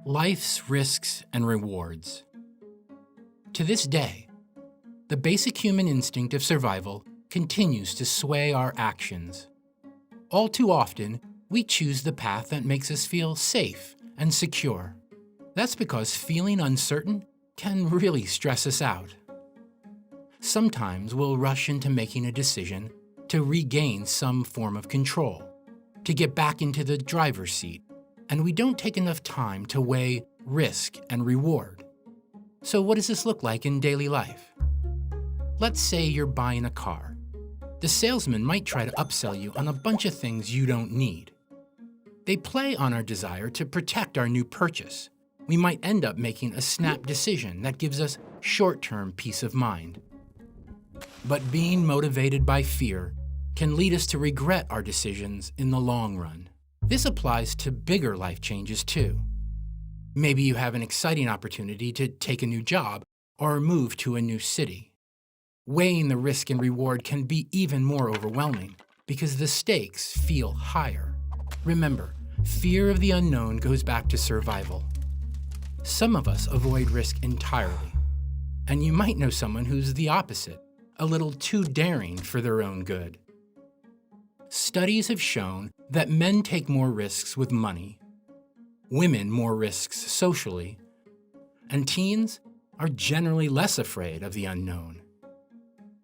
Life's risks and rewards. To this day, the basic human instinct of survival continues to sway our actions. All too often, we choose the path that makes us feel safe and secure. That's because feeling uncertain can really stress us out. Sometimes we'll rush into making a decision to regain some form of control, to get back into the driver's seat, and we don't take enough time to weigh risk and reward. So what does this look like in daily life? Let's say you're buying a car. The salesman might try to upsell you on a bunch of things you don't need. They play on our desire to protect our new purchase. We might end up making a snap decision that gives us short-term peace of mind. But being motivated by fear can lead us to regret our decisions in the long run. This applies to bigger life changes too. Maybe you have an exciting opportunity to take a new job or move to a new city. Weighing the risk and reward can be even more overwhelming because the stakes feel higher. Remember, fear of the unknown goes back to survival. Some of us avoid risk entirely, and you might know someone who's the opposite, a little too daring for their own good. Studies have shown that men take more risks with money, women more risks socially, and teens are generally less afraid of the unknown.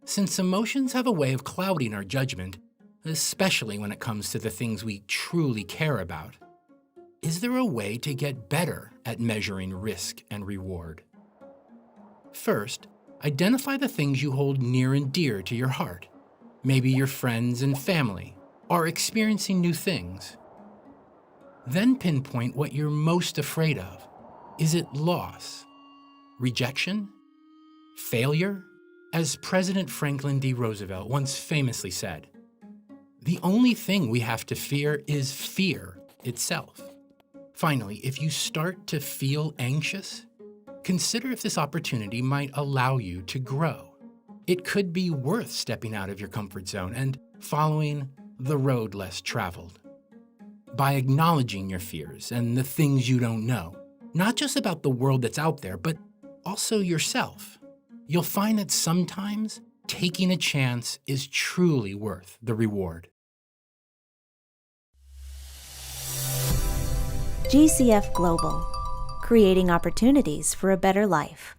Since emotions have a way of clouding our judgment, especially when it comes to the things we truly care about, is there a way to get better at measuring risk and reward? First, identify the things you hold near and dear to your heart. Maybe your friends and family, or experiencing new things. Then pinpoint what you're most afraid of. Is it loss? Rejection? Failure? As President Franklin D. Roosevelt once famously said, "The only thing we have to fear is fear itself." Finally, if you start to feel anxious, consider if this opportunity might allow you to grow. It could be worth stepping out of your comfort zone and following the road less traveled. By acknowledging your fears and the things you don't know, not just about the world that's out there, but also yourself, you'll find that sometimes taking a chance is truly worth the reward. GCF Global, creating opportunities for a better life.